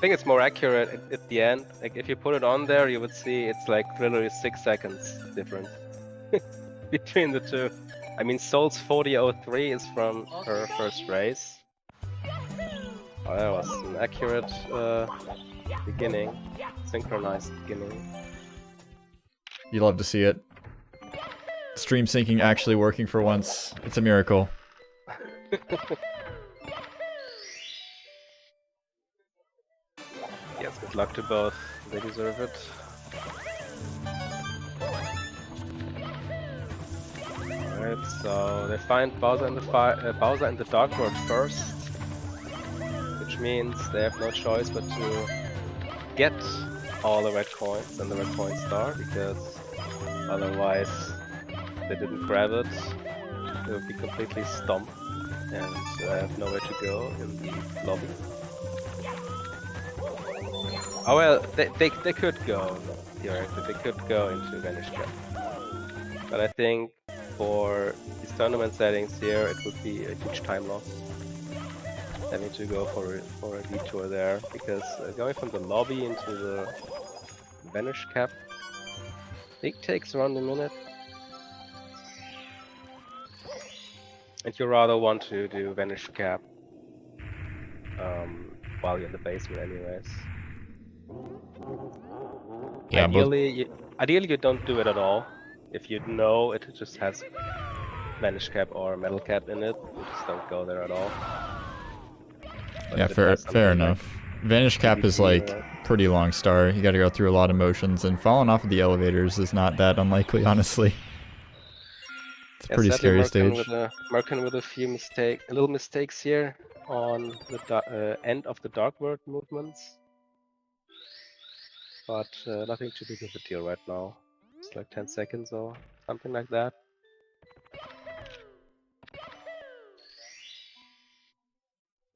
think it's more accurate at the end. Like if you put it on there, you would see it's like literally 6 seconds difference between the two. I mean, Soul's 40:03 is from her first race. Oh, that was an accurate beginning, synchronized beginning. You love to see it. Stream syncing actually working for once. It's a miracle. Yes, good luck to both. They deserve it. Alright, so they find Bowser in the Dark World first, which means they have no choice but to get all the red coins and the red coin star, because otherwise they didn't grab it, they would be completely stomped and have nowhere to go in the lobby. Oh well, they could go, theoretically, they could go into Vanish Cap. But I think for these tournament settings here, it would be a huge time loss having to go for a detour there, because going from the lobby into the Vanish Cap, it takes around a minute. And you rather want to do Vanish Cap while you're in the basement anyways. Yeah, ideally you don't do it at all. If you know it just has Vanish Cap or Metal Cap in it, you just don't go there at all. But yeah, fair enough. Like Vanish Cap is like pretty long star. You gotta go through a lot of motions, and falling off of the elevators is not that unlikely, honestly. It's a pretty scary stage. Merken with a little mistakes here on the end of the Dark World movements. But nothing too big of a deal right now. It's like 10 seconds or something like that.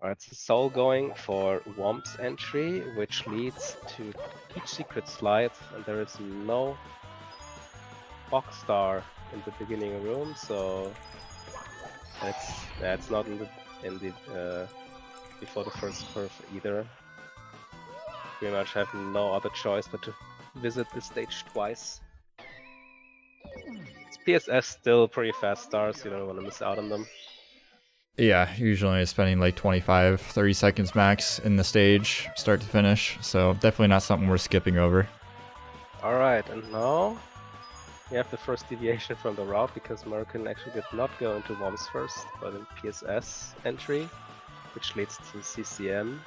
Alright, so Soul going for Womp's entry, which leads to each secret slide, and there is no box star in the beginning room, so that's not in the before the first curve either. Pretty much have no other choice but to visit this stage twice. It's PSS still pretty fast stars, you don't want to miss out on them. Yeah, usually spending like 25, 30 seconds max in the stage, start to finish, so definitely not something we're skipping over. Alright, and now we have the first deviation from the route, because Merken actually did not go into Woms first, but in PSS entry, which leads to CCM.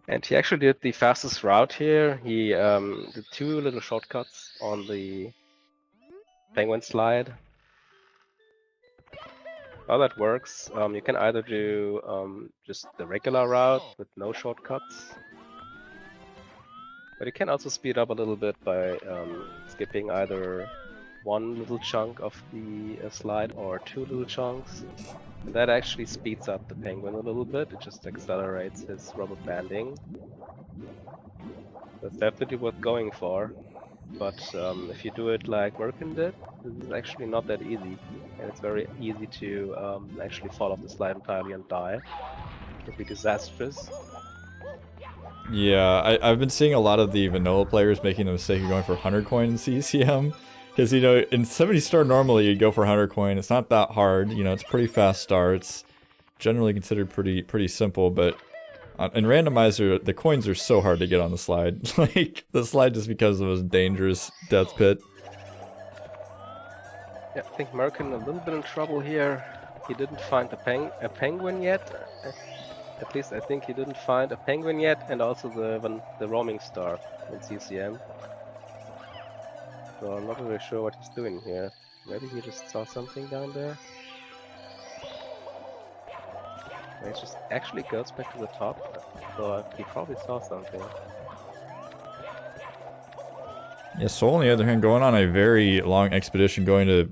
And he actually did the fastest route here. He did 2 little shortcuts on the penguin slide. How that works, you can either do just the regular route with no shortcuts, but you can also speed up a little bit by skipping either one little chunk of the slide or 2 little chunks. And that actually speeds up the penguin a little bit, it just accelerates his rubber banding. That's definitely worth going for. But if you do it like Merken did, this is actually not that easy. And it's very easy to actually fall off the slide entirely and die. It can be disastrous. Yeah, I've been seeing a lot of the vanilla players making the mistake of going for 100 coin in CCM. Because, you know, in 70 star normally you'd go for 100 coin. It's not that hard, you know, it's pretty fast star. It's generally considered pretty simple, but in Randomizer, the coins are so hard to get on the slide. Like, the slide just becomes the most dangerous death pit. Yeah, I think Merken a little bit in trouble here. He didn't find a penguin yet. At least I think he didn't find a penguin yet, and also the roaming star in CCM. So I'm not really sure what he's doing here. Maybe he just saw something down there. He just actually goes back to the top, so he probably saw something. Yeah, Soul on the other hand going on a very long expedition, going to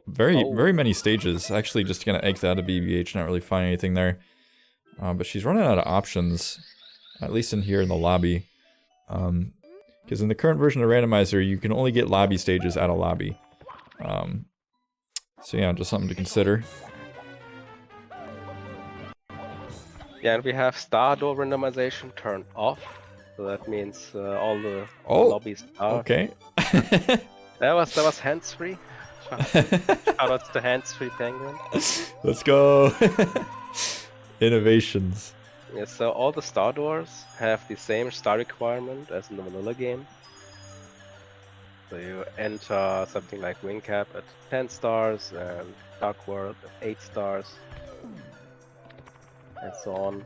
very many stages. Actually just gonna exit out of BBH, not really find anything there. But she's running out of options, at least in here in the lobby. Because in the current version of Randomizer, you can only get lobby stages at a lobby. So yeah, just something to consider. Yeah, and we have star door randomization turned off. So that means all the Oh, lobbies are. okay. That was hands-free. Shoutouts to hands-free penguin. Let's go. Innovations. Yeah, so all the star doors have the same star requirement as in the vanilla game. So you enter something like Wing Cap at 10 stars and Dark World at 8 stars. And so on.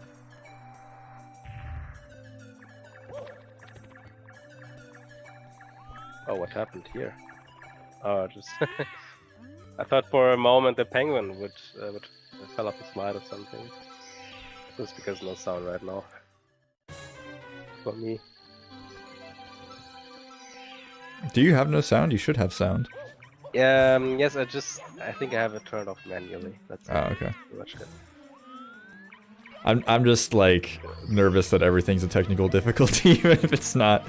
Oh, what happened here? Oh, just I thought for a moment the penguin would fell off the slide or something. Just because no sound right now. For me. Do you have no sound? You should have sound. Yes, I think I have it turned off manually. That's Oh, okay. pretty much it. I'm just like nervous that everything's a technical difficulty, even if it's not.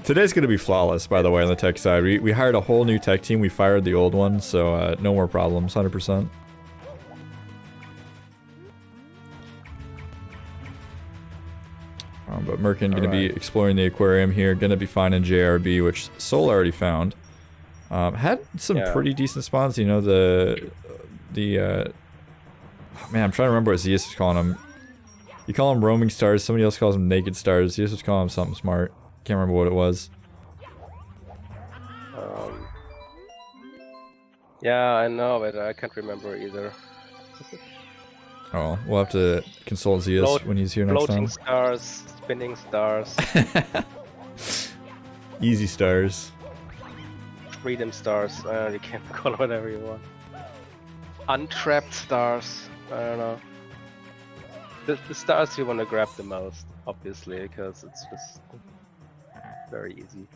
Today's gonna be flawless, by the way, on the tech side. We hired a whole new tech team. We fired the old one, so no more problems, 100%. But Merkin gonna be exploring the aquarium here. Gonna be finding JRB, which Soul already found. Had some pretty decent spawns. You know man, I'm trying to remember what Zeus was calling them. You call them roaming stars. Somebody else calls them naked stars. Zeus was calling them something smart. Can't remember what it was. Yeah, I know, but I can't remember either. Oh, we'll have to consult Zeus when he's here next time. Floating stars, spinning stars. Easy stars. Freedom stars. You can call it whatever you want. Untrapped stars. I don't know. The stars you want to grab the most, obviously, because it's just very easy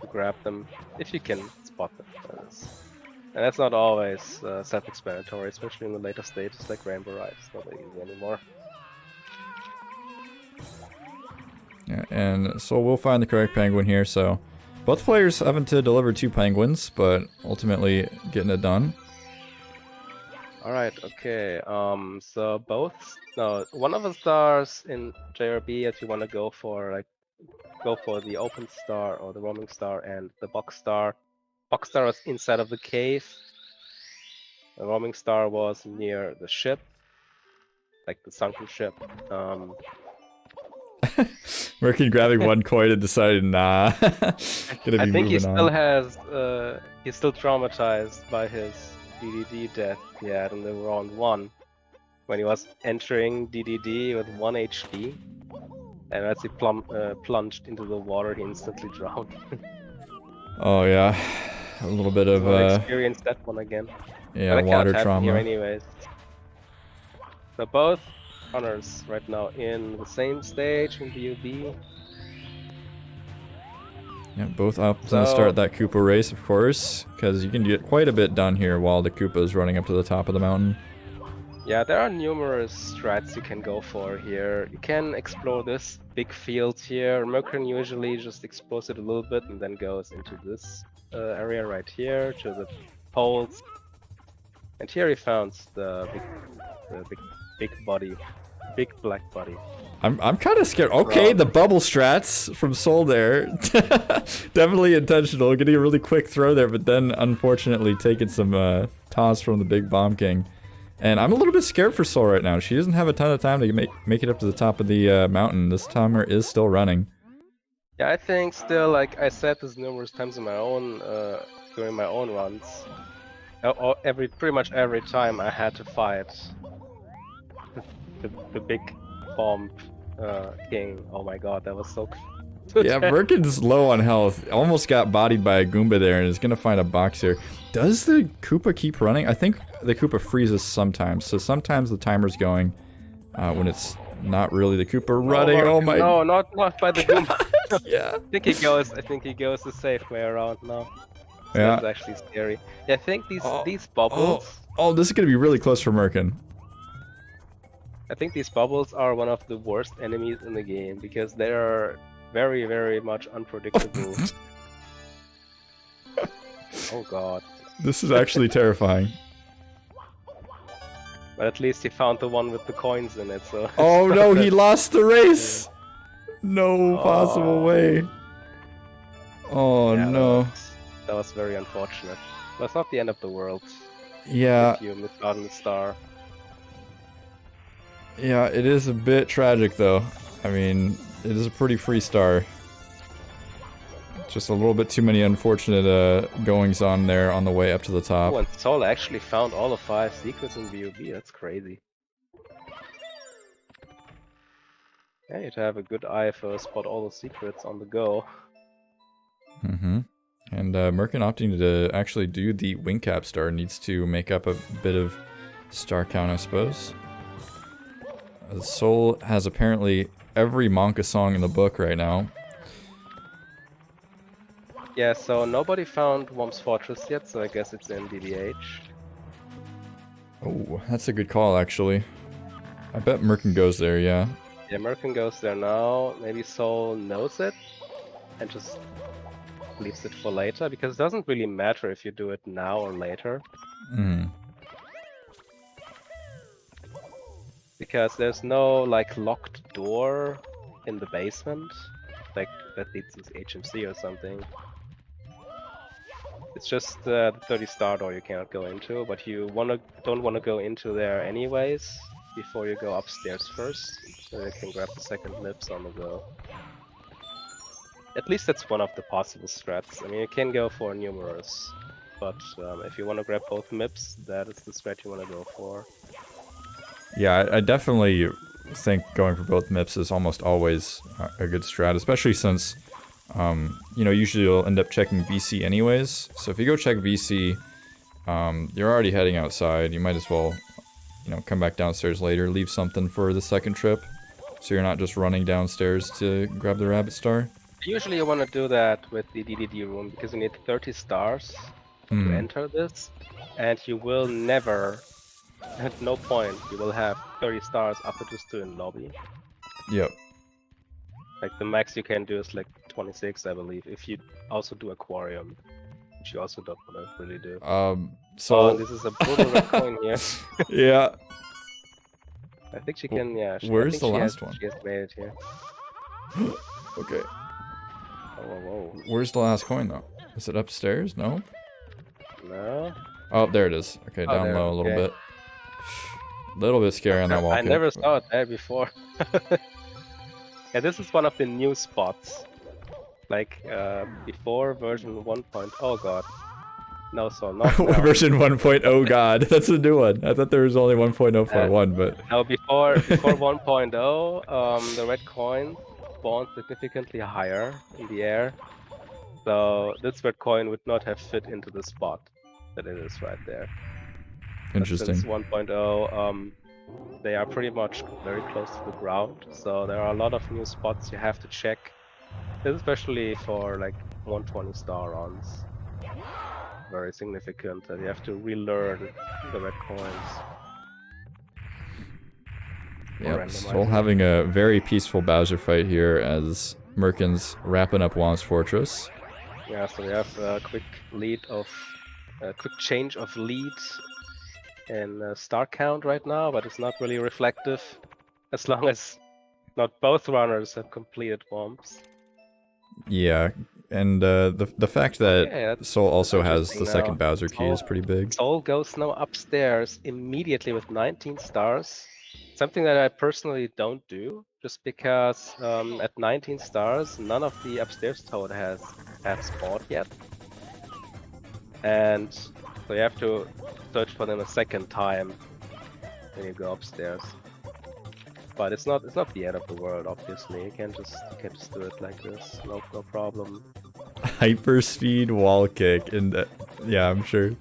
to grab them if you can spot them. And that's not always self-explanatory, especially in the later stages like Rainbow Rise. It's not that easy anymore. Yeah, and so we'll find the correct penguin here. So both players having to deliver 2 penguins, but ultimately getting it done. Alright, okay. So one of the stars in JRB that you want to go for the open star or the roaming star and the box star. Box star was inside of the cave. The roaming star was near the ship, like the sunken ship. Merkin grabbing 1 coin and decided, nah, gonna be I think he moving still on. has, he's still traumatized by his DDD death he had in the round 1, when he was entering DDD with 1 HP, and as he plunged into the water, he instantly drowned. Oh yeah, a little bit of experience that one again. yeah, but water can't trauma. Here anyways. So both runners right now in the same stage in BUB. Yeah, both opting to start that Koopa race, of course, because you can get quite a bit done here while the Koopa is running up to the top of the mountain. Yeah, there are numerous strats you can go for here. You can explore this big field here. Merkin usually just explores it a little bit and then goes into this area right here to the poles. And here he found the big body, big black body. I'm kind of scared. Okay, the bubble strats from Soul there. Definitely intentional, getting a really quick throw there, but then unfortunately taking some toss from the big Bomb King. And I'm a little bit scared for Soul right now. She doesn't have a ton of time to make it up to the top of the mountain. This timer is still running. Yeah, I think still, like I said this numerous times in my own, during my own runs. Pretty much every time I had to fight the big bomb king. Oh my god, that was so yeah, Merkin's low on health. Almost got bodied by a Goomba there and is going to find a box here. Does the Koopa keep running? I think the Koopa freezes sometimes. So sometimes the timer's going when it's not really the Koopa running. Oh my... No, not by the Goomba. Yeah. I think he goes the safe way around now. So yeah. That's actually scary. Yeah, I think these bubbles... Oh, this is going to be really close for Merkin. I think these bubbles are one of the worst enemies in the game because they are very, very much unpredictable. Oh god. This is actually terrifying. But at least he found the one with the coins in it, so... it's Oh not no, that- he lost the race! No possible way. Oh Yeah, no. that was very unfortunate. That's not the end of the world Yeah, if you miss out on the star. yeah, it is a bit tragic though. I mean, it is a pretty free star. Just a little bit too many unfortunate goings on there on the way up to the top. Oh, and Sol actually found all the 5 secrets in VOB, that's crazy. Yeah, you have to have a good eye for spot all the secrets on the go. Mm-hmm. And Merkin opting to actually do the wing cap star needs to make up a bit of star count, I suppose. Soul has apparently every Monka song in the book right now. Yeah, so nobody found Worm's Fortress yet, so I guess it's in DBH. Oh, that's a good call, actually. I bet Merkin goes there, yeah. Yeah, Merkin goes there now. Maybe Soul knows it and just leaves it for later, because it doesn't really matter if you do it now or later. Mm. Because there's no, like, locked door in the basement, like, that leads to HMC or something. It's just the 30 star door you cannot go into, but you don't wanna go into there anyways before you go upstairs first, so you can grab the second MIPS on the go. At least that's one of the possible strats. I mean, you can go for numerous, but if you want to grab both MIPS, that is the strat you want to go for. Yeah, I definitely think going for both MIPS is almost always a good strat, especially since, you know, usually you'll end up checking VC anyways. So if you go check VC, you're already heading outside. You might as well, you know, come back downstairs later, leave something for the second trip, so you're not just running downstairs to grab the rabbit star. Usually you want to do that with the DDD room, because you need 30 stars to enter this, and you will never, at no point, you will have 30 stars after just doing lobby. Yep. Like, the max you can do is like 26, I believe, if you also do aquarium, which you also don't want to really do. So Oh, this is a brutal red coin here. yeah. I think she can, yeah. Where's I think the she last has, one? She has made it here. Okay. Oh, whoa. Where's the last coin though? Is it upstairs? No. No? Oh, there it is. Okay, Oh, down there, low a little okay. bit. Little bit scary on that wall I kick, never but- saw it there before. Yeah, this is one of the new spots. Like, before version 1. Oh god. No, so not now. Version 1.0, god. That's a new one. I thought there was only 1.0.1, but... Now, before 1.0, the red coin spawned significantly higher in the air. So this red coin would not have fit into the spot that it is right there. Interesting. But since 1.0, they are pretty much very close to the ground, so there are a lot of new spots you have to check, especially for like 120 star runs. Very significant that you have to relearn the red coins. Yep, still having a very peaceful Bowser fight here as Merkin's wrapping up Wom's Fortress. Yeah, so we have a quick change of lead in star count right now, but it's not really reflective as long as not both runners have completed Womps. Yeah, and the fact that Soul also has the second Bowser key is pretty big. Soul goes now upstairs immediately with 19 stars. Something that I personally don't do, just because at 19 stars, none of the upstairs toad have spawned yet. And so you have to search for them a second time when you go upstairs. But it's not the end of the world, obviously. You can just do it like this, no problem. Hyper speed wall kick, and yeah, I'm sure.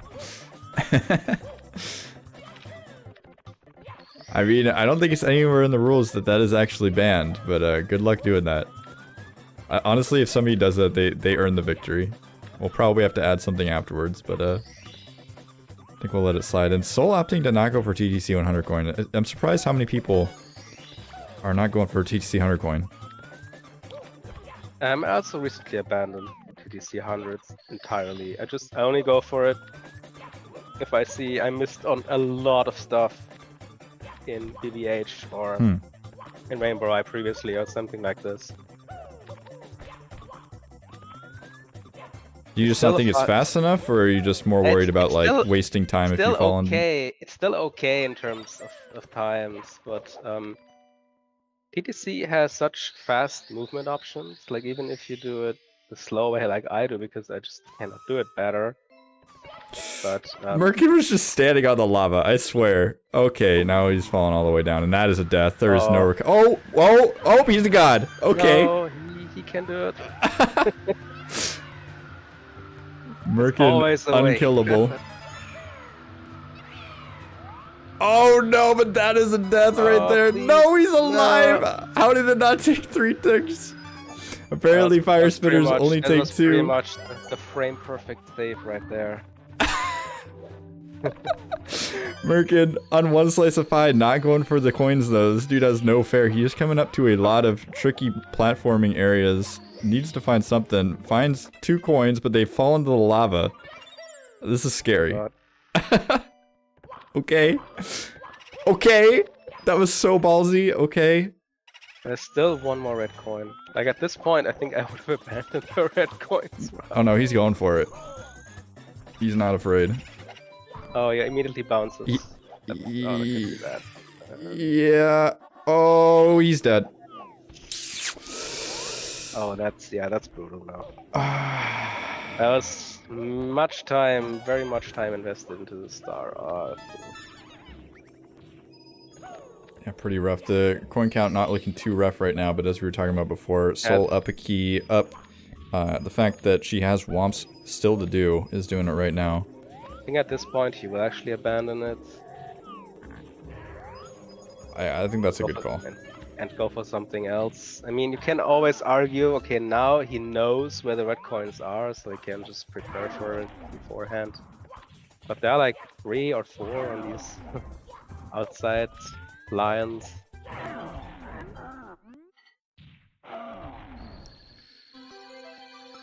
I mean, I don't think it's anywhere in the rules that is actually banned, but good luck doing that. Honestly, if somebody does that, they earn the victory. We'll probably have to add something afterwards, but I think we'll let it slide. And Soul opting to not go for TTC 100 coin. I'm surprised how many people are not going for TTC 100 coin. I also recently abandoned TTC 100s entirely. I only go for it if I see I missed on a lot of stuff in BBH or in Rainbow Eye previously or something like this. Do you just not think it's fast enough, or are you just more worried about like wasting time if you fall in? It's still okay in terms of times, but TTC has such fast movement options. Like even if you do it the slow way like I do, because I just cannot do it better. But Merkin was just standing on the lava, I swear. Okay, now he's falling all the way down, and that is a death. There is no oh, he's a god. Okay. No, he can do it. Merkin, unkillable. Oh no, but that is a death right there. Please, no, he's alive. No. How did it not take 3 ticks? Apparently, fire spitters only take 2. Pretty much the frame perfect save right there. Merkin, on one slice of pie, not going for the coins though. This dude has no fair. He's just coming up to a lot of tricky platforming areas. Needs to find something. Finds 2 coins, but they fall into the lava. This is scary. Okay. Okay. That was so ballsy. Okay. There's still 1 more red coin. Like at this point, I think I would have abandoned the red coins. Oh no, he's going for it. He's not afraid. Oh yeah, immediately bounces. Yeah. Oh, he's dead. Oh, that's brutal now. That was very much time invested into the star. Yeah, pretty rough. The coin count not looking too rough right now, but as we were talking about before, Soul up a key, up. The fact that she has Womps still to do is doing it right now. I think at this point he will actually abandon it. I think that's a good call. And go for something else. I mean, you can always argue, okay, now he knows where the red coins are, so he can just prepare for it beforehand. But there are like 3 or 4 on these outside lions. A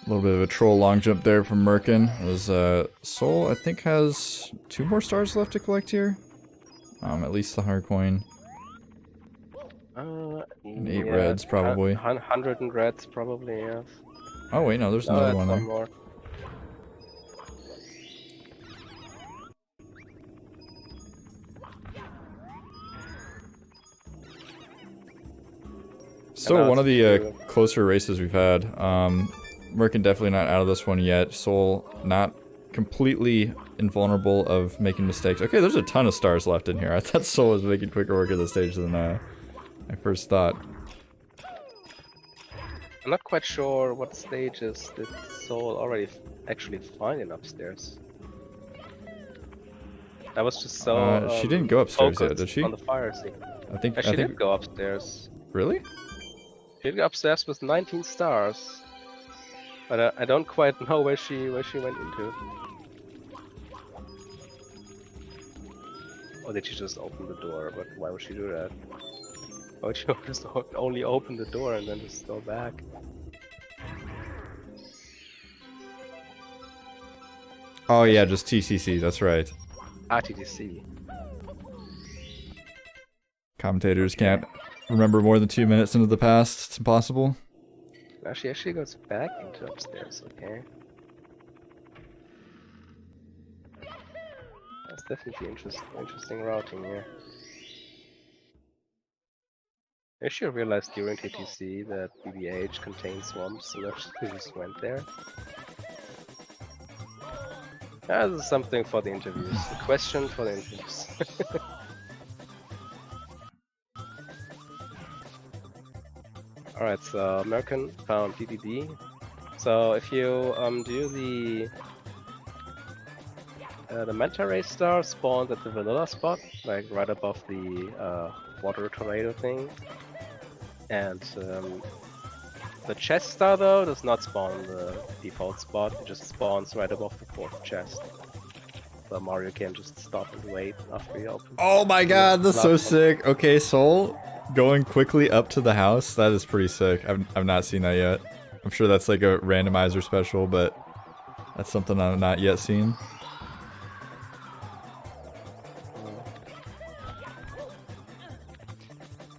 little bit of a troll long jump there from Merkin. As Soul, I think, has 2 more stars left to collect here. At least the 100 coin. And 8 reds, probably. 100 and reds, probably, yes. Oh, wait, no, there's another one there. More. So, one of the closer races we've had. Merkin definitely not out of this one yet. Soul not completely invulnerable of making mistakes. Okay, there's a ton of stars left in here. I thought Soul was making quicker work of the stage than I first thought. I'm not quite sure what stages did Soul already actually find in upstairs. I was just so she didn't go upstairs yet, did she? On the fire scene. I think she did go upstairs. Really? She did go upstairs with 19 stars. But I don't quite know where she went into. Or did she just open the door? But why would she do that? Why would she just only open the door and then just go back? Oh yeah, just TCC, that's right. TTC. Commentators can't remember more than 2 minutes into the past. It's impossible. Now she actually goes back into upstairs, okay. That's definitely interesting routing here. I should have realized during TTC that BBH contains swamps, and I just went there. This is something for the interviews. A question for the interviews. Alright, so Merkin found DDD. So if you do the Manta Ray star spawns at the vanilla spot, like right above the water tornado thing. And the chest star though does not spawn in the default spot, it just spawns right above the 4th chest. So Mario can just stop and wait after he opens. Oh my god, that's so sick. Okay, Soul going quickly up to the house, that is pretty sick. I've not seen that yet. I'm sure that's like a randomizer special, but that's something I've not yet seen.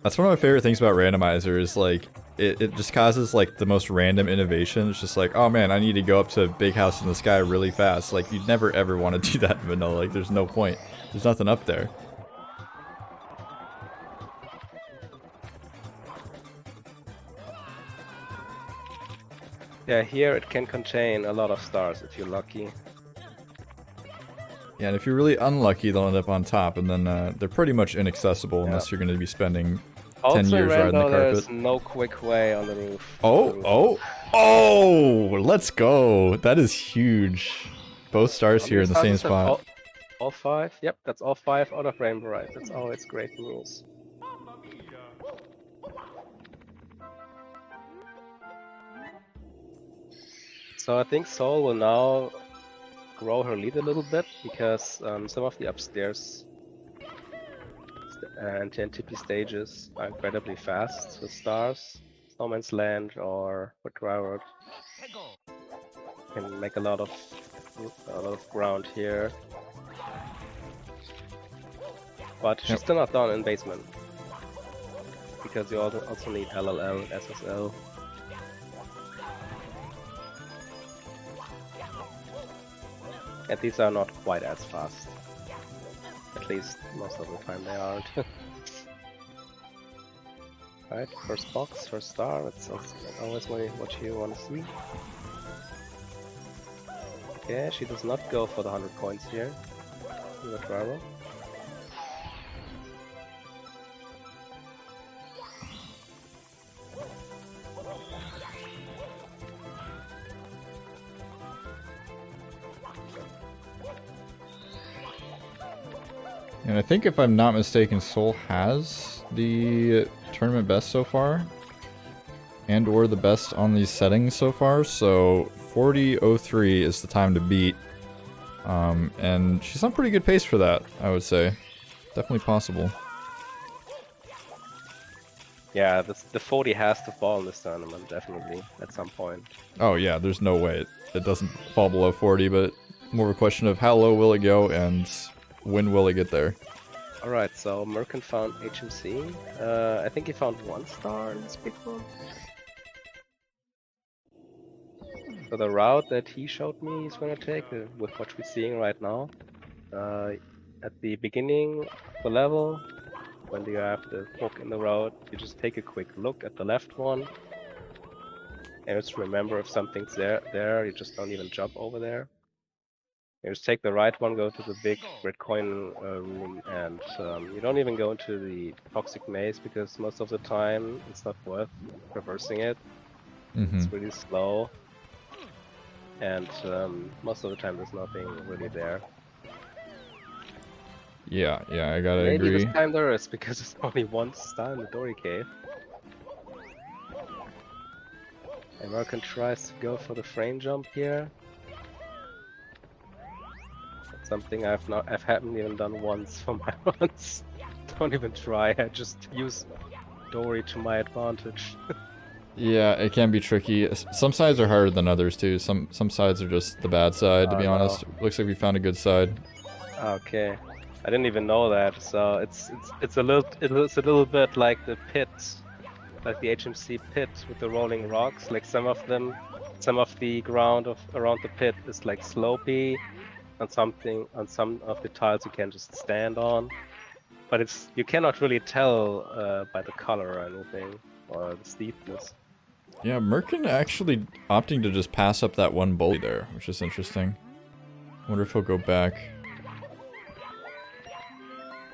That's one of my favorite things about Randomizer is like it just causes like the most random innovation. It's just like, oh man, I need to go up to a big house in the sky really fast. Like you'd never ever want to do that in vanilla. Like there's no point. There's nothing up there. Yeah, here it can contain a lot of stars if you're lucky. Yeah, and if you're really unlucky, they'll end up on top, and then they're pretty much inaccessible unless you're going to be spending 10 Also, years riding the Rando, carpet. there's no quick way on the roof. Oh, let's go. That is huge. Both stars here in the same spot. All 5? Yep, that's all 5 out of Rainbow Ride. That's always great news. So I think Sol will now grow her lead a little bit because some of the upstairs and TNTP stages are incredibly fast with stars. Snowman's Land or Withdry Road can make a lot of ground here. But she's still not done in basement because you also need LLL, SSL. And these are not quite as fast. At least most of the time they aren't. Alright, first box, first star, that's always what you want to see. Okay, she does not go for the 100 coins here in the travel. And I think if I'm not mistaken, Sol has the tournament best so far. And or the best on these settings so far, so 40.03 is the time to beat. And she's on pretty good pace for that, I would say. Definitely possible. Yeah, the 40 has to fall in this tournament, definitely, at some point. Oh yeah, there's no way it doesn't fall below 40, but more of a question of how low will it go and when will it get there? Alright, so Merken found HMC. I think he found 1 star in this big one. So the route that he showed me he's gonna take, with what we're seeing right now, at the beginning of the level, when you have the fork in the road, you just take a quick look at the left one, and just remember if something's there, you just don't even jump over there. You just take the right one, go to the big red coin room, and you don't even go into the toxic maze because most of the time it's not worth reversing it. It's really slow. And most of the time there's nothing really there. Yeah, I gotta agree. Maybe this time there is, because there's only 1 star in the Dory Cave. American tries to go for the frame jump here. That's something I haven't even done once for my runs. Don't even try, I just use Dory to my advantage. Yeah, it can be tricky. Some sides are harder than others too. Some sides are just the bad side, to be honest. Looks like we found a good side. Okay, I didn't even know that. So it's a little bit like the pit, like the HMC pit with the rolling rocks. Like some of the ground around the pit is like slopey, and some of the tiles you can just stand on. But you cannot really tell by the color or anything, or the steepness. Yeah, Merken actually opting to just pass up that one bully there, which is interesting. Wonder if he'll go back.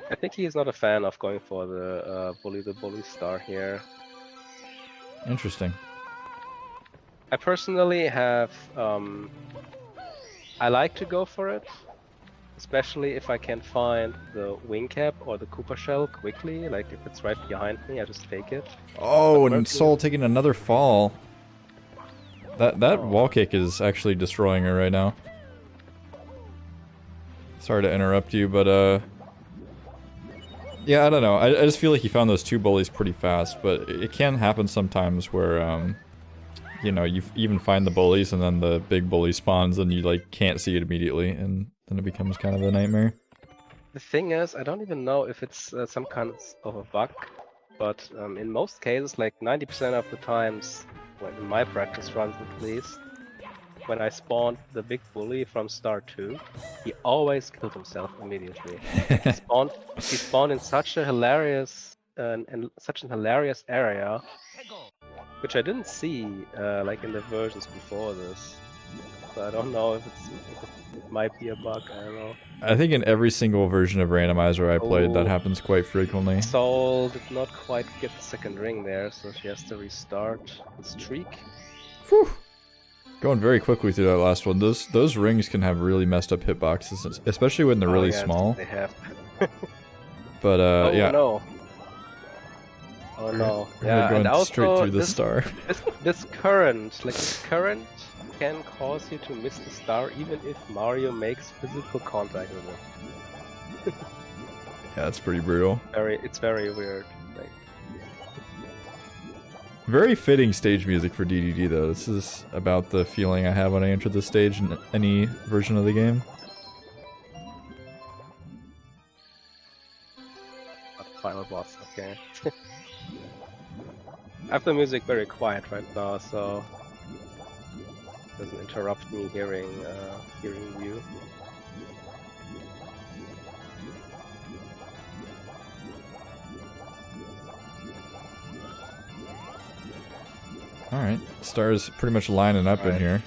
I think he's not a fan of going for the bully star here. Interesting. I personally have I like to go for it, especially if I can find the wing cap or the Koopa shell quickly. Like if it's right behind me, I just take it. Oh, and Sol taking another fall. That wall kick is actually destroying her right now. Sorry to interrupt you, but yeah, I don't know. I just feel like he found those 2 bullies pretty fast, but it can happen sometimes where you know, you even find the bullies and then the big bully spawns and you like can't see it immediately, and then it becomes kind of a nightmare. The thing is, I don't even know if it's some kind of a bug, but in most cases, like 90% of the times, when in my practice runs at least, when I spawned the big bully from star 2, he always killed himself immediately. He spawned in such a hilarious in such an hilarious area, which I didn't see like in the versions before this. So I don't know if it might be a bug. I don't know. I think in every single version of Randomizer I played, that happens quite frequently. Soul did not quite get the second ring there, so she has to restart the streak. Whew. Going very quickly through that last one. Those rings can have really messed up hitboxes, especially when they're really small. They have. But oh, yeah. No. Oh no! We're going and also straight through the star. This current can cause you to miss the star even if Mario makes physical contact with it. Yeah, that's pretty brutal. It's very weird. Like, very fitting stage music for DDD though. This is about the feeling I have when I enter the stage in any version of the game. Final boss, okay. I have the music very quiet right now, so it doesn't interrupt me hearing you. Alright, stars pretty much lining up in here.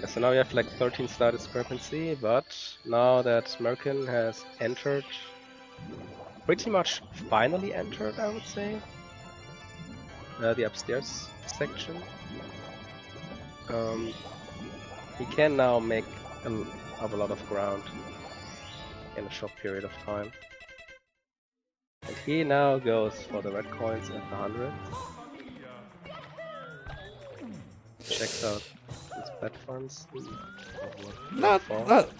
Yeah, so now we have like 13 star discrepancy, but now that Merken has entered, pretty much finally entered, I would say, the upstairs section, he can now make a lot of ground in a short period of time. And he now goes for the red coins at the 100. Checks out these platforms.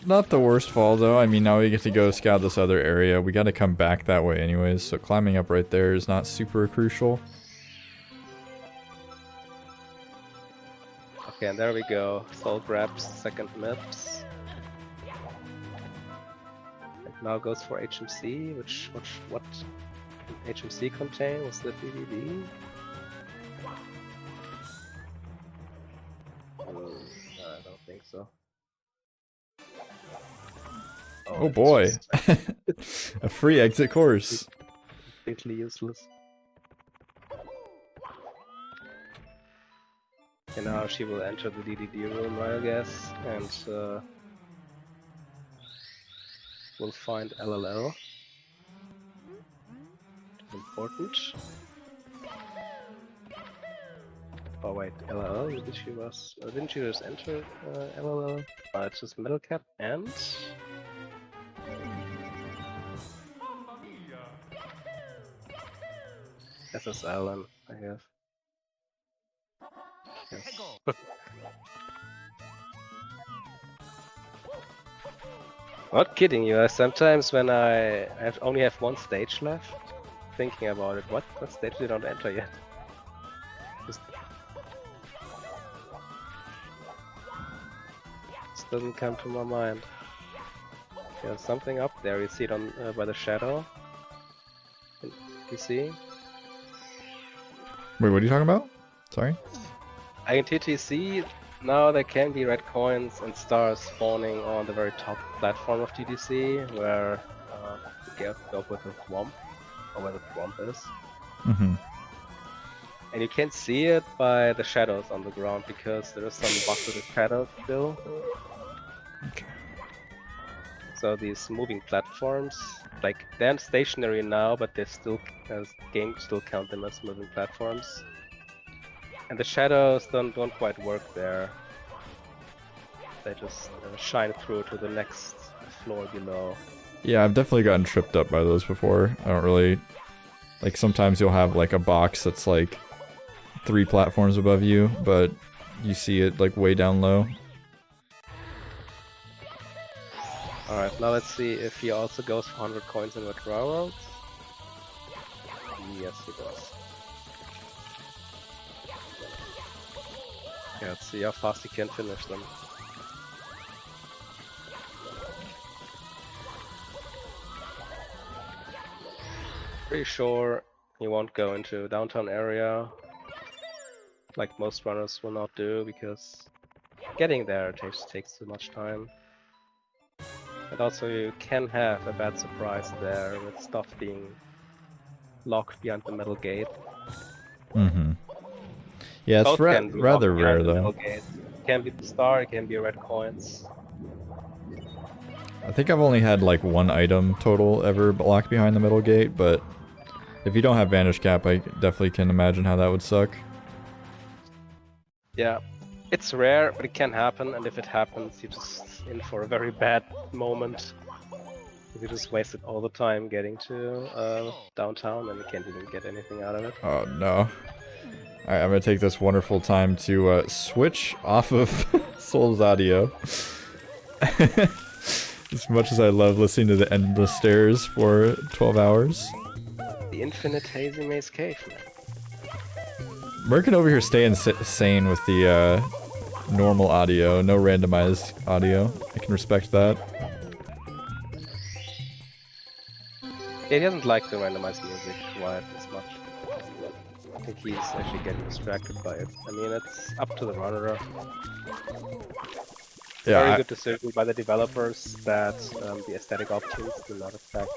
Not the worst fall though. I mean, now we get to go scout this other area. We got to come back that way anyways, so climbing up right there is not super crucial. Okay, and there we go. Soul grabs second MIPS. And now goes for HMC, what HMC contain? Was the DDD? I don't think so. Oh boy. A free exit course. Completely useless. And now she will enter the DDD room, I guess, and we'll find LLL. Important. Oh wait, LLL? Didn't she just enter LLL? It's just Metal Cap and... SSL, I guess. Yes. Not kidding you, sometimes when I only have one stage left, thinking about it, what stage did I not enter yet? Just doesn't come to my mind. There's something up there, you see it on by the shadow. You see? Wait, what are you talking about? Sorry? In TTC, now there can be red coins and stars spawning on the very top platform of TTC, where you go with the swamp, or where the swamp is. Mm-hmm. And you can see it by the shadows on the ground, because there is some bucketed shadows still. Okay. So these moving platforms, like they're stationary now, but they still, game still count them as moving platforms. And the shadows don't quite work there. They just shine through to the next floor below. Yeah, I've definitely gotten tripped up by those before. I don't really... Like, sometimes you'll have, like, a box that's, like, 3 platforms above you, but you see it, like, way down low. Alright, now let's see if he also goes for 100 coins in Red Railroads. Yes, he does. Yeah, let's see how fast he can finish them. Pretty sure He won't go into downtown area like most runners will not do because getting there takes too much time. And also you can have a bad surprise there with stuff being locked behind the metal gate. Mm-hmm. Yeah, it's Both can be locked rather behind rare the metal though. gate. It can be the star, it can be red coins. I think I've only had like one item total ever locked behind the middle gate, but if you don't have Vanish Cap, I definitely can imagine how that would suck. Yeah, it's rare, but it can happen, and if it happens, you're just in for a very bad moment. If you just wasted all the time getting to downtown, and you can't even get anything out of it. Oh no. Alright, I'm gonna take this wonderful time to switch off of Soul's audio. As much as I love listening to the endless stairs for 12 hours. The infinite hazy maze cave, man. Merkin over here staying sane with the normal audio, no randomized audio. I can respect that. Yeah, he doesn't like the randomized music quite as much. I think he's actually getting distracted by it. I mean, it's up to the runner. Yeah, Very good decision by the developers that the aesthetic options do not affect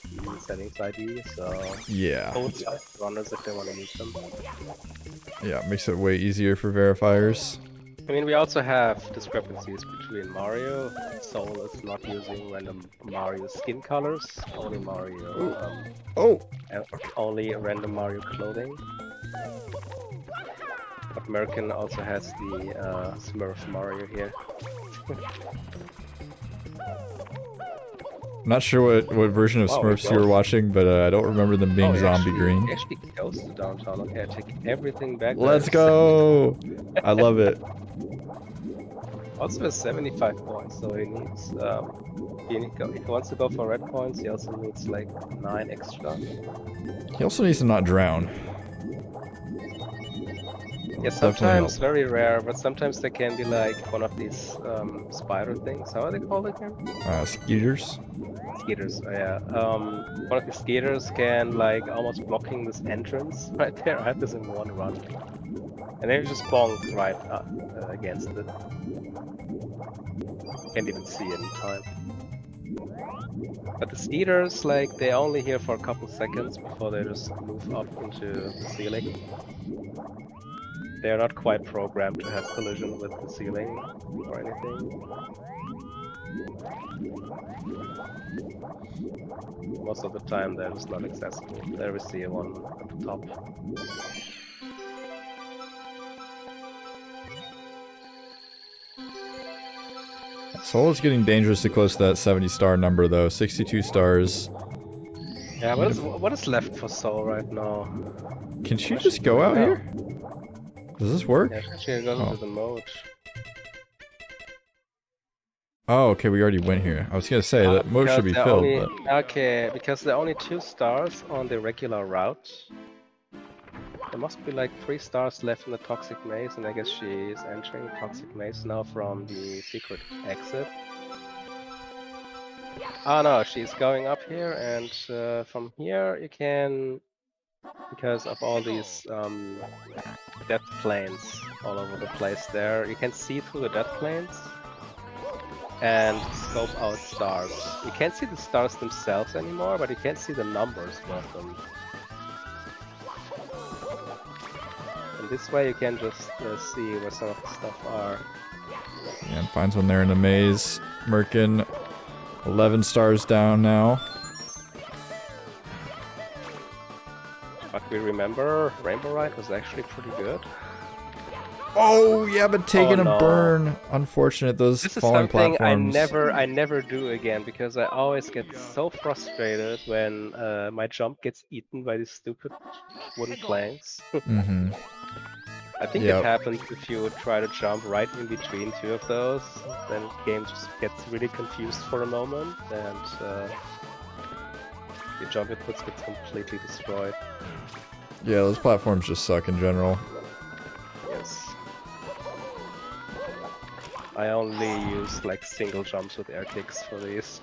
the settings ID, so yeah. both runners if they want to use them. Yeah, it makes it way easier for verifiers. I mean, we also have discrepancies between Mario. Soul is not using random Mario skin colors, only Mario. Only random Mario clothing. But Merkin also has the Smurf Mario here. I'm not sure what version of Smurfs you were watching, but I don't remember them being zombie green. Actually goes to downtown. Okay, I take everything back. Let's go! I love it. Also has 75 points, so he needs, if he wants to go for red points, he also needs like 9 extra. He also needs to not drown. Yeah, sometimes very rare, but sometimes there can be like one of these spider things. How are they called again? Skeeters? Skeeters, oh yeah. One of the skeeters can like almost blocking this entrance right there. I had this in one run. And then you just bonk right against it. Can't even see any time. But the skeeters, like, they're only here for a couple seconds before they just move up into the ceiling. They're not quite programmed to have collision with the ceiling or anything. Most of the time they're just not accessible. There we see one at the top. Soul is getting dangerously close to that 70-star number though, 62 stars. Yeah, what is left for Soul right now? Can she just go out here? Does this work? Yeah, she goes into the mode. Oh, okay, we already went here. I was gonna say, that mode should be filled, but... Okay, because there are only 2 stars on the regular route. There must be like 3 stars left in the Toxic Maze, and I guess she is entering the Toxic Maze now from the secret exit. Oh no, she's going up here, and from here you can, because of all these depth planes all over the place there, you can see through the depth planes and scope out stars. You can't see the stars themselves anymore, but you can see the numbers of them. And this way you can just see where some of the stuff are. Yeah, and finds one there in the maze. Merkin, 11 stars down now. But we remember Rainbow Ride was actually pretty good. Oh yeah, but taking a burn. Unfortunate, those falling platforms. This is something I never do again, because I always get so frustrated when my jump gets eaten by these stupid wooden planks. Mm-hmm. I think it happens if you try to jump right in between 2 of those, then the game just gets really confused for a moment, and your jump inputs get completely destroyed. Yeah, those platforms just suck in general. Yes. I only use like single jumps with air kicks for these.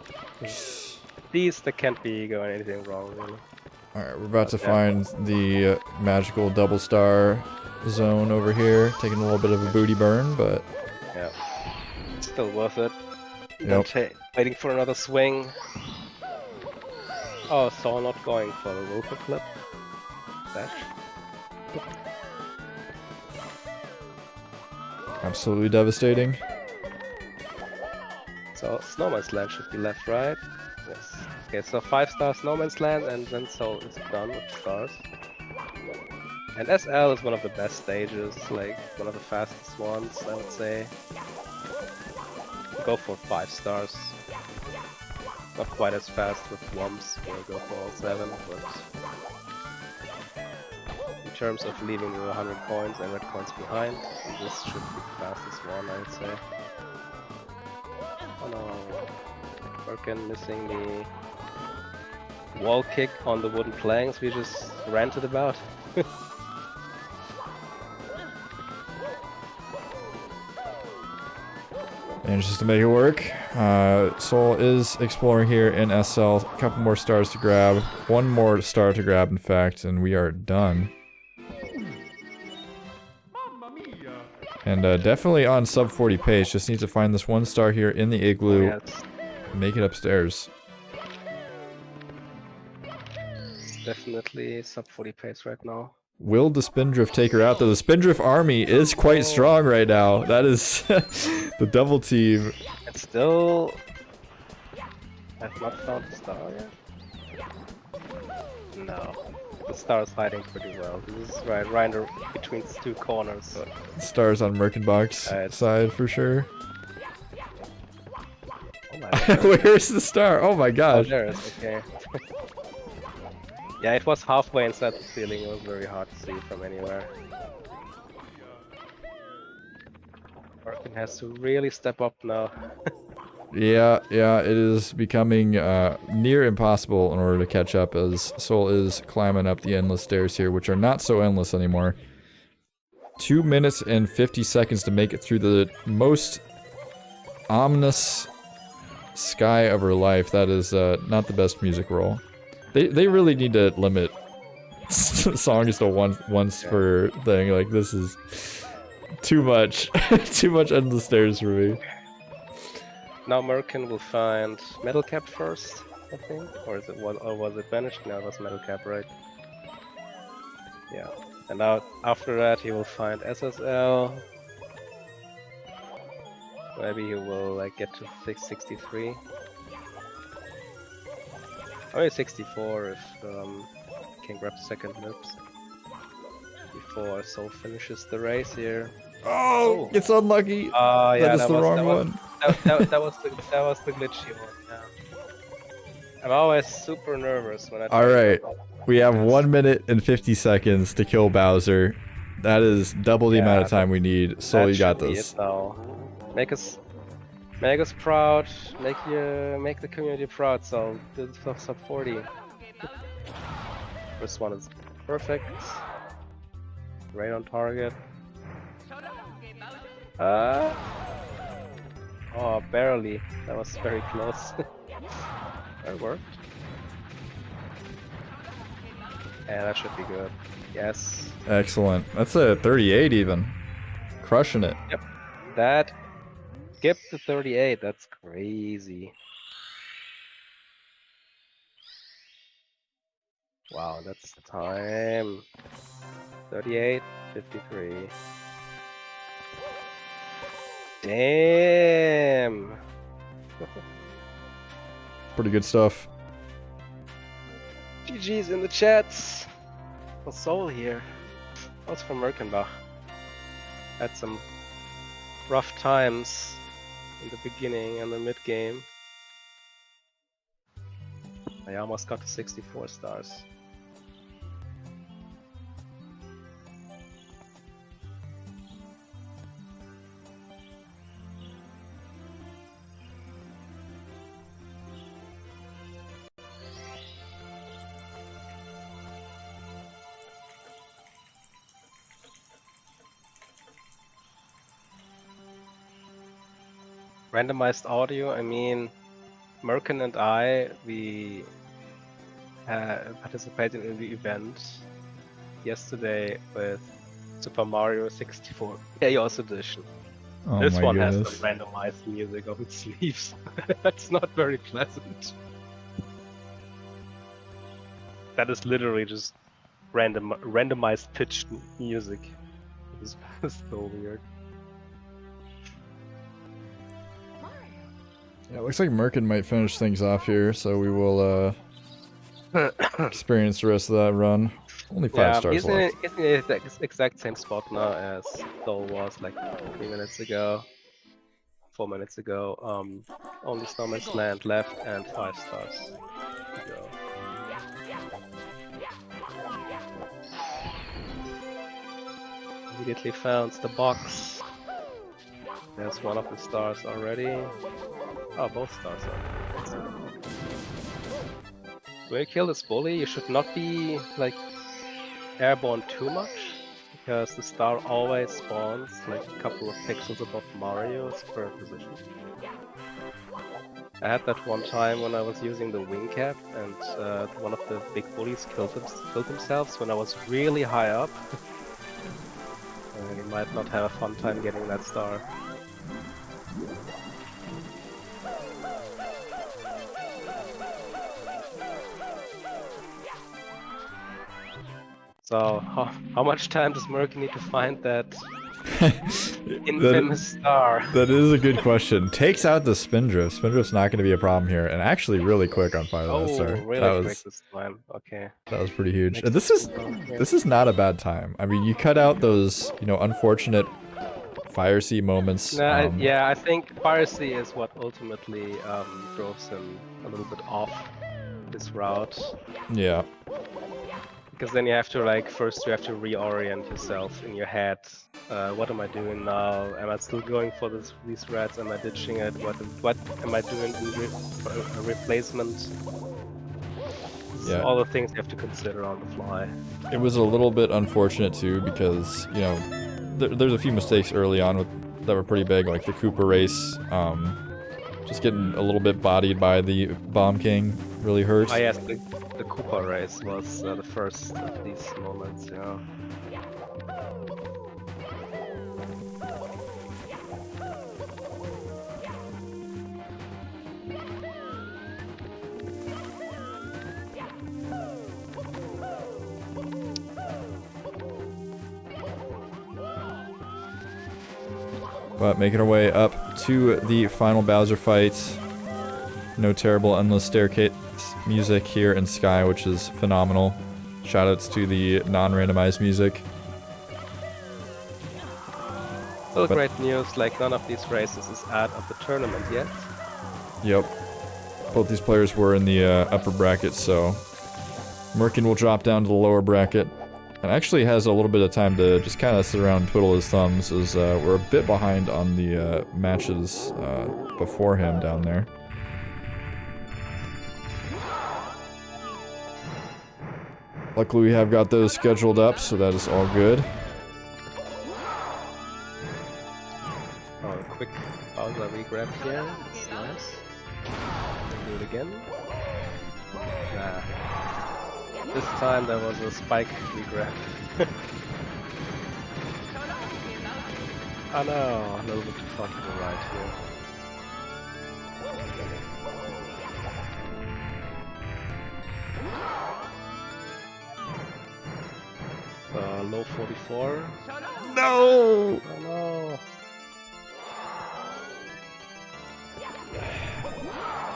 These, there can't be going anything wrong, really. Alright, we're about to Yeah. find the magical double star zone over here. Taking a little bit of a booty burn, but... Yeah. Still worth it. Yep. Then waiting for another swing. Oh, Saul not going for the Wilfer clip. Dash. Absolutely devastating. So Snowman's Land should be left, right? Yes. Okay, so 5-star Snowman's Land, and then Soul is done with stars. And SL is one of the best stages, like one of the fastest ones, I would say. Go for 5 stars. Not quite as fast with Wumps, we'll go for all 7, but in terms of leaving the 100 coins and red coins behind, this should be the fastest one, I would say. Oh no, Merken missing the wall kick on the wooden planks we just ranted about. Manages to make it work. Soul is exploring here in SL. A couple more stars to grab. One more star to grab, in fact, and we are done. And definitely on sub 40 pace. Just need to find this one star here in the igloo. Oh, yes. Make it upstairs. It's definitely sub 40 pace right now. Will the Spindrift take her out, though? The Spindrift army is quite strong right now. That is the double team. It's still... I've not found the star yet? No. The star is hiding pretty well. This is right between the 2 corners. Stars on Merkenbach's side for sure. Oh my God. Where's the star? Oh my gosh. Oh, there it is, okay. Yeah, it was halfway inside the ceiling, it was very hard to see from anywhere. Merken has to really step up now. Yeah, it is becoming near impossible in order to catch up as Soul is climbing up the endless stairs here, which are not so endless anymore. 2 minutes and 50 seconds to make it through the most ominous sky of her life. That is not the best music roll. They really need to limit songs to once per thing. Like, this is too much. Too much endless stairs for me. Now Merken will find Metal Cap first, I think, or was it banished? No, it was Metal Cap, right? Yeah, and now after that he will find SSL. Maybe he will like get to 663. Or maybe 64 if he can grab second lips before Soul finishes the race here. Oh, it's unlucky. Yeah, that is the wrong one. That was the glitchy one. Yeah. I'm always super nervous when I. All right, we have 1 minute and 50 seconds to kill Bowser. That is double the amount of time we need. So you got this. Make us proud. Make the community proud. So this is sub 40. First one is perfect. Right on target. Oh, barely. That was very close. That worked. Yeah, that should be good. Yes. Excellent. That's a 38 even. Crushing it. Yep. That skipped the 38. That's crazy. Wow, that's time. 38:53. Damn. Pretty good stuff. GG's in the chats. For Soul here. That's from Merkenbach. Had some rough times in the beginning and the mid game. I almost got to 64 stars. Randomized audio, I mean, Merken and I, we participated in the event yesterday with Super Mario 64 Chaos Edition. Oh This my one has goodness. some randomized music on its sleeves. That's not very pleasant. That is literally just randomized pitched music. It's so weird. Yeah, it looks like Merkin might finish things off here, so we will experience the rest of that run. Only 5 stars left. He's in the exact same spot now as Soul was like 3 minutes ago, 4 minutes ago. Only Snowman's Land left and 5 stars to go. Immediately found the box. There's one of the stars already. Oh, both stars are. When you kill this bully, you should not be like airborne too much, because the star always spawns like a couple of pixels above Mario's per position. I had that one time when I was using the wing cap, and one of the big bullies killed themselves when I was really high up. You might not have a fun time getting that star. So, how much time does Merkin need to find that infamous star? That is a good question. Takes out the Spindrift. Spindrift's not going to be a problem here, and actually really quick on fire that star. Really quick this time. Okay. That was pretty huge. And this is not a bad time. I mean, you cut out those, you know, unfortunate Fire Sea moments. Yeah, I think Fire Sea is what ultimately drove him a little bit off this route. Yeah. Because then you have to first you have to reorient yourself in your head. What am I doing now? Am I still going for these reds? Am I ditching it? What am I doing in a replacement? Yeah. All the things you have to consider on the fly. It was a little bit unfortunate too, because, you know, there's a few mistakes early on that were pretty big, like the Koopa race. Just getting a little bit bodied by the Bomb King really hurt. Oh yes, the Koopa race was the first of these moments, yeah. But making our way up to the final Bowser fight. No terrible endless staircase music here in Sky, which is phenomenal. Shoutouts to the non-randomized music. Still great news, like none of these races is out of the tournament yet. Yep. Both these players were in the upper bracket, so Merkin will drop down to the lower bracket. And actually has a little bit of time to just kind of sit around and twiddle his thumbs, as we're a bit behind on the matches before him down there. Luckily we have got those scheduled up, so that is all good. Oh, a quick Bowser regrab here, that's nice. Do it again. Nah. This time there was a spike regrab. Oh no, a little bit too far to the right here. Low 44. No! Oh no!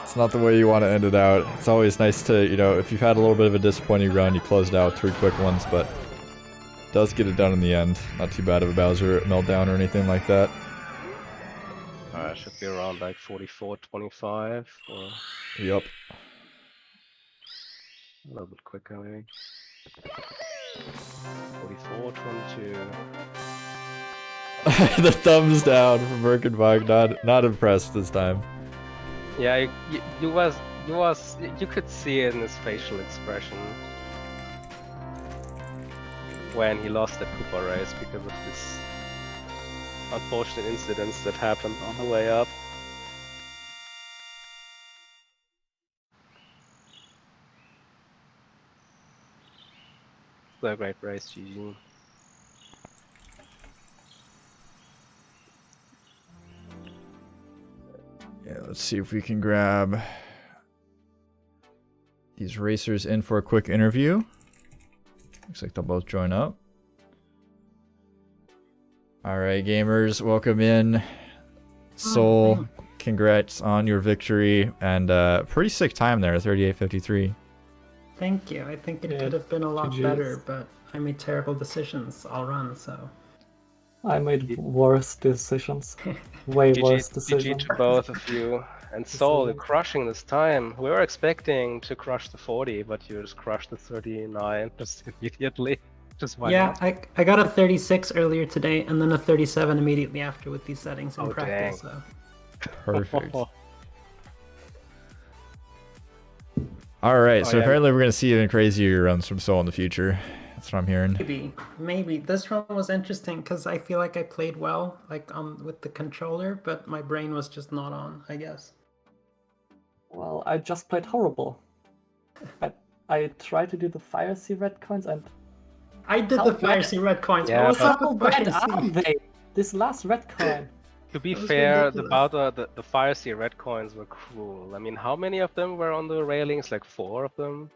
It's not the way you want to end it out. It's always nice to, you know, if you've had a little bit of a disappointing run, you close it out with 3 quick ones, but does get it done in the end. Not too bad of a Bowser meltdown or anything like that. Should be around like 44, 25, or Yep. a little bit quicker maybe. 44, 22. The thumbs down from Merkenbach. Not impressed this time. Yeah, you could see it in his facial expression when he lost the Koopa race because of this unfortunate incidents that happened on the way up. great race, GG. Yeah, let's see if we can grab these racers in for a quick interview. Looks like they'll both join up. All right, gamers, welcome in. Soul, congrats on your victory and pretty sick time there, 38:53. Thank you. I think it could have been a lot better, but I made terrible decisions all run, so. I made worse decisions. Way worse decisions. GG to both of you. And Soul, you're crushing this time. We were expecting to crush the 40, but you just crushed the 39 just immediately. Just why yeah, not? I got a 36 earlier today, and then a 37 immediately after with these settings in practice. Dang. So. Perfect. All right, so apparently we're going to see even crazier runs from Soul in the future. That's what I'm hearing. Maybe. This run was interesting because I feel like I played well, like with the controller, but my brain was just not on, I guess. Well, I just played horrible. I tried to do the Fire Sea red coins and... I did the Fire Sea red coins. Yeah, How bad are they? This last red coin. To be fair, the Fire Sea red coins were cruel. I mean, how many of them were on the railings? Like 4 of them?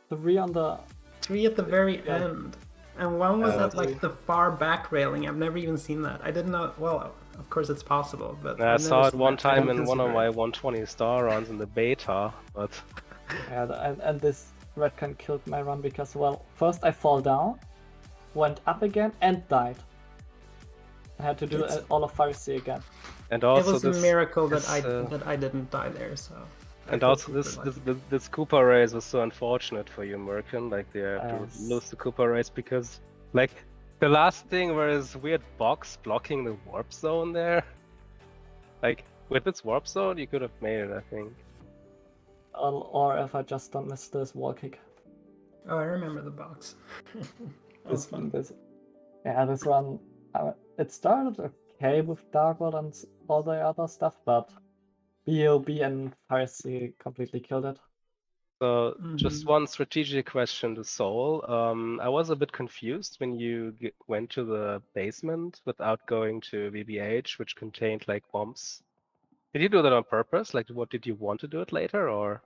3 on the... 3 at the very end. And one was at like the far back railing. I've never even seen that. I didn't know. Well, of course it's possible, but I saw it one time in one of my 120 star runs in the beta, but yeah, and this red coin killed my run because, well, first I fall down, went up again, and died. I had to do all of Fire Sea again. And also it was a miracle that I didn't die there. So. And also this Cooper race was so unfortunate for you, Merken. Like they have to lose the Cooper race because, like, the last thing was this weird box blocking the warp zone there. Like with this warp zone, you could have made it, I think. Or if I just don't miss this wall kick. Oh, I remember the box. This one, it started okay with Dark World and all the other stuff, but BOB and Fire Sea completely killed it. So just one strategic question to Soul. I was a bit confused when you went to the basement without going to VBH, which contained like bombs. Did you do that on purpose? Like, what did you want to do it later, or?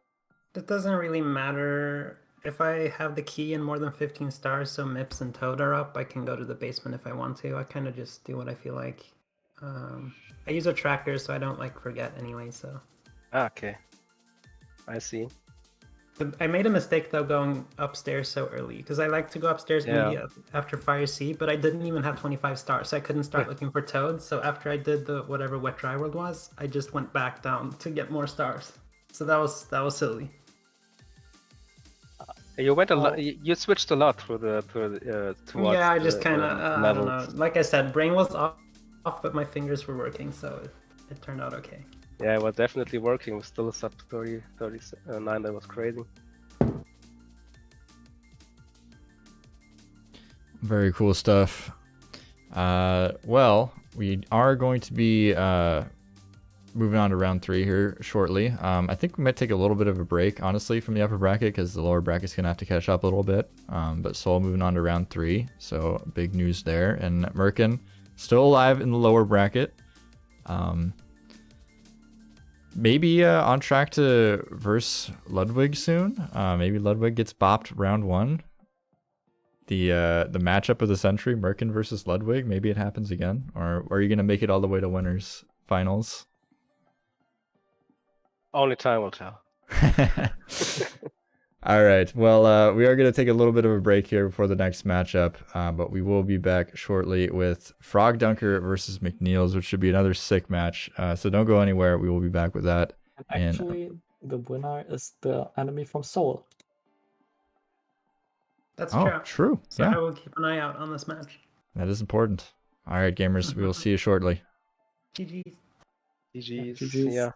It doesn't really matter. If I have the key and more than 15 stars, so Mips and Toad are up, I can go to the basement if I want to. I kind of just do what I feel like. I use a tracker, so I don't like forget anyway. So. Ah, okay. I see. I made a mistake though going upstairs so early because I like to go upstairs immediately after Fire Sea, but I didn't even have 25 stars, so I couldn't start looking for Toad. So after I did the whatever Wet Dry World was, I just went back down to get more stars. So that was silly. You went a lot. You switched a lot through the towards. Yeah, I just kind of I don't know. Like I said, brain was off, but my fingers were working, so it turned out okay. Yeah, it was definitely working. It was still a sub 30, 39. That was crazy. Very cool stuff. Well, we are going to be moving on to round 3 here shortly. I think we might take a little bit of a break, honestly, from the upper bracket because the lower bracket's going to have to catch up a little bit. But Soul moving on to round 3, so big news there. And Merken still alive in the lower bracket. Maybe on track to verse Ludwig soon. Maybe Ludwig gets bopped round 1. The matchup of the century, Merken versus Ludwig. Maybe it happens again. Or are you going to make it all the way to winners finals? Only time will tell. All right. Well, we are going to take a little bit of a break here before the next matchup, but we will be back shortly with Frog Dunker versus McNeil's, which should be another sick match. So don't go anywhere. We will be back with that. And actually, the winner is the enemy from Seoul. That's true. So I will keep an eye out on this match. That is important. All right, gamers. We will see you shortly. GG's. GG's. Yeah.